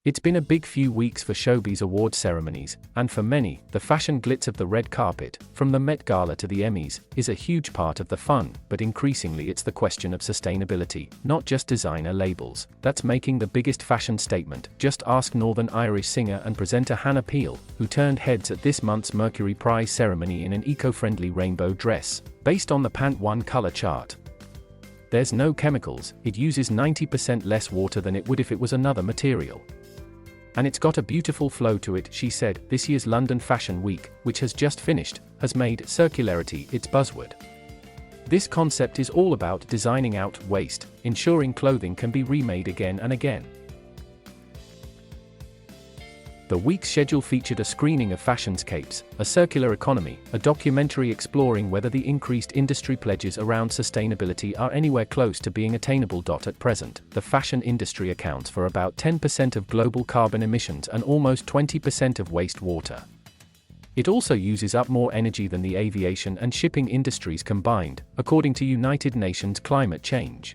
It's been a big few weeks for showbiz award ceremonies, and for many, the fashion glitz of the red carpet, from the Met Gala to the Emmys, is a huge part of the fun, but increasingly it's the question of sustainability, not just designer labels, that's making the biggest fashion statement. Just ask Northern Irish singer and presenter Hannah Peel, who turned heads at this month's Mercury Prize ceremony in an eco-friendly rainbow dress, based on the Pantone color chart. There's no chemicals, it uses 90% less water than it would if it was another material. And it's got a beautiful flow to it, she said. This year's London Fashion Week, which has just finished, has made circularity its buzzword. This concept is all about designing out waste, ensuring clothing can be remade again and again. The week's schedule featured a screening of Fashionscapes, A Circular Economy, a documentary exploring whether the increased industry pledges around sustainability are anywhere close to being attainable. At present, the fashion industry accounts for about 10% of global carbon emissions and almost 20% of wastewater. It also uses up more energy than the aviation and shipping industries combined, according to United Nations climate change.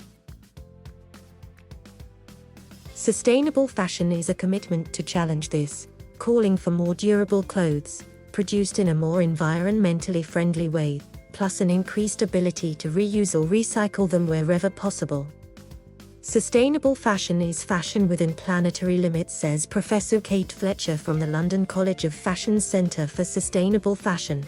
Sustainable fashion is a commitment to challenge this, calling for more durable clothes, produced in a more environmentally friendly way, plus an increased ability to reuse or recycle them wherever possible. Sustainable fashion is fashion within planetary limits, says Professor Kate Fletcher from the London College of Fashion's Centre for Sustainable Fashion.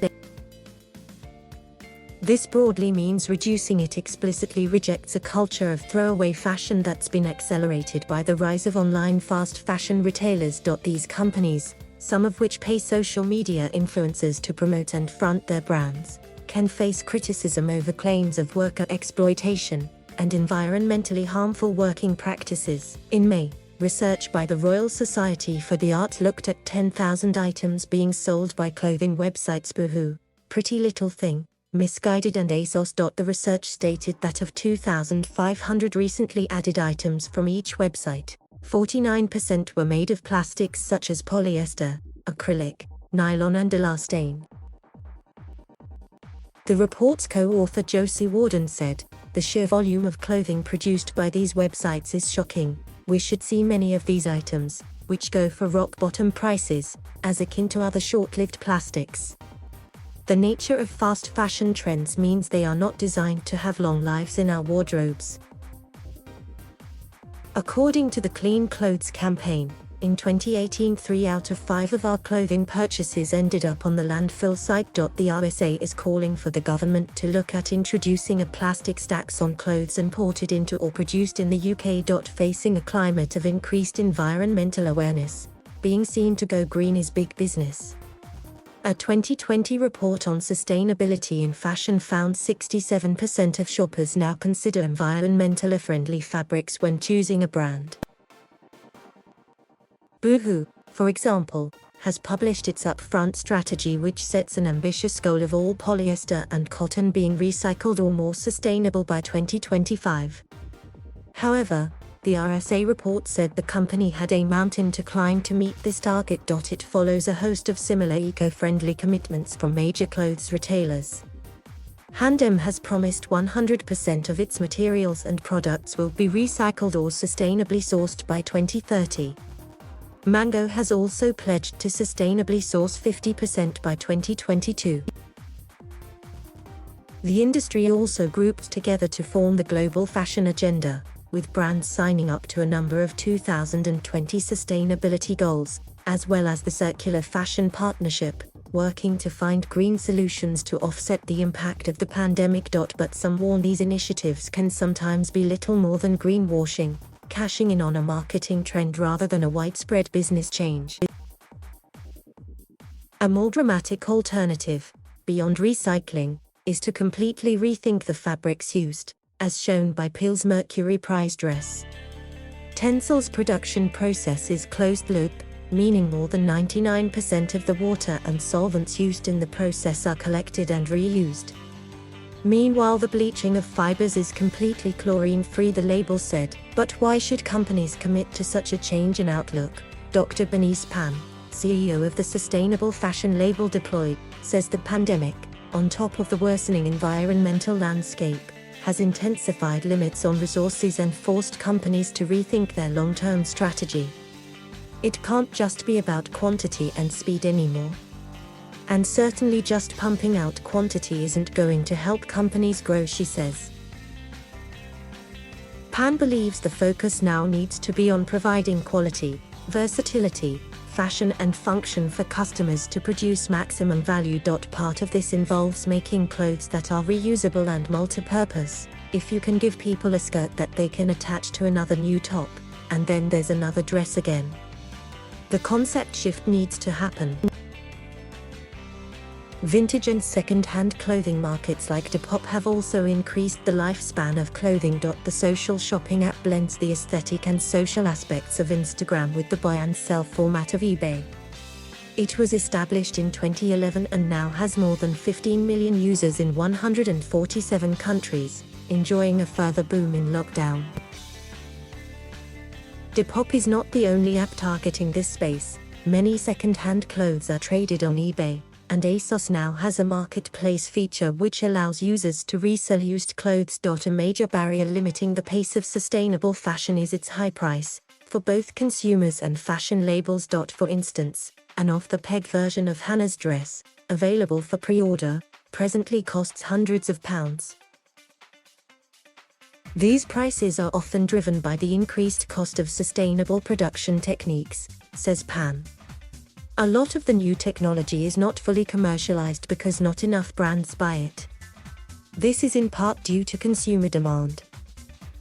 This broadly means reducing. It explicitly rejects a culture of throwaway fashion that's been accelerated by the rise of online fast fashion retailers. These companies, some of which pay social media influencers to promote and front their brands, can face criticism over claims of worker exploitation and environmentally harmful working practices. In May, research by the Royal Society for the Arts looked at 10,000 items being sold by clothing websites Boohoo, Pretty Little Thing, Misguided and ASOS. The research stated that of 2,500 recently added items from each website, 49% were made of plastics such as polyester, acrylic, nylon and elastane. The report's co-author Josie Warden said, "The sheer volume of clothing produced by these websites is shocking. We should see many of these items, which go for rock-bottom prices, as akin to other short-lived plastics." The nature of fast fashion trends means they are not designed to have long lives in our wardrobes. According to the Clean Clothes campaign, in 2018 3 out of 5 of our clothing purchases ended up on the landfill site. The RSA is calling for the government to look at introducing a plastic tax on clothes imported into or produced in the UK. Facing a climate of increased environmental awareness, being seen to go green is big business. A 2020 report on sustainability in fashion found 67% of shoppers now consider environmentally friendly fabrics when choosing a brand. Boohoo, for example, has published its upfront strategy, which sets an ambitious goal of all polyester and cotton being recycled or more sustainable by 2025. However, the RSA report said the company had a mountain to climb to meet this target. It follows a host of similar eco-friendly commitments from major clothes retailers. H&M has promised 100% of its materials and products will be recycled or sustainably sourced by 2030. Mango has also pledged to sustainably source 50% by 2022. The industry also grouped together to form the Global Fashion Agenda, with brands signing up to a number of 2020 sustainability goals, as well as the Circular Fashion Partnership, working to find green solutions to offset the impact of the pandemic. But some warn these initiatives can sometimes be little more than greenwashing, cashing in on a marketing trend rather than a widespread business change. A more dramatic alternative, beyond recycling, is to completely rethink the fabrics used, as shown by Peel's Mercury Prize dress. Tensel's production process is closed-loop, meaning more than 99% of the water and solvents used in the process are collected and reused. Meanwhile, the bleaching of fibers is completely chlorine-free, the label said. But why should companies commit to such a change in outlook? Dr. Bernice Pan, CEO of the sustainable fashion label Deploy, says the pandemic, on top of the worsening environmental landscape, has intensified limits on resources and forced companies to rethink their long-term strategy. It can't just be about quantity and speed anymore. And certainly just pumping out quantity isn't going to help companies grow, she says. Pan believes the focus now needs to be on providing quality, versatility, fashion and function for customers to produce maximum value. Part of this involves making clothes that are reusable and multi-purpose. If you can give people a skirt that they can attach to another new top, and then there's another dress again. The concept shift needs to happen. Vintage and second-hand clothing markets like Depop have also increased the lifespan of clothing. The social shopping app blends the aesthetic and social aspects of Instagram with the buy and sell format of eBay. It was established in 2011 and now has more than 15 million users in 147 countries, enjoying a further boom in lockdown. Depop is not the only app targeting this space. Many second-hand clothes are traded on eBay, and ASOS now has a marketplace feature which allows users to resell used clothes. A major barrier limiting the pace of sustainable fashion is its high price, for both consumers and fashion labels. For instance, an off-the-peg version of Hannah's dress, available for pre-order, presently costs hundreds of pounds. These prices are often driven by the increased cost of sustainable production techniques, says Pan. A lot of the new technology is not fully commercialized because not enough brands buy it. This is in part due to consumer demand.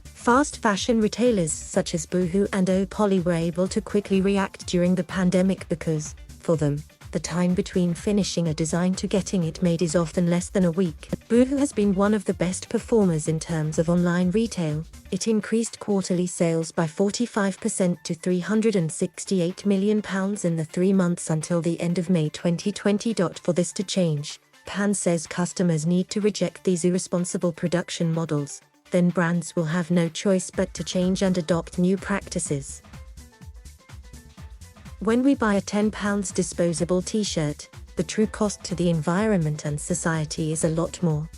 Fast fashion retailers such as Boohoo and Opoly were able to quickly react during the pandemic because, for them, the time between finishing a design to getting it made is often less than a week. Boohoo has been one of the best performers in terms of online retail. It increased quarterly sales by 45% to £368 million in the 3 months until the end of May 2020. For this to change, Pan says customers need to reject these irresponsible production models. Then brands will have no choice but to change and adopt new practices. When we buy a £10 disposable t-shirt, the true cost to the environment and society is a lot more.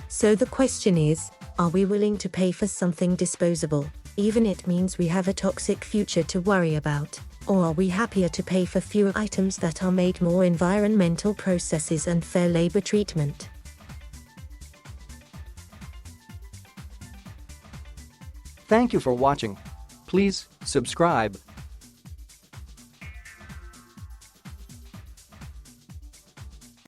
So the question is, are we willing to pay for something disposable, even if it means we have a toxic future to worry about, or are we happier to pay for fewer items that are made more environmental processes and fair labor treatment? Thank you for watching. Please subscribe.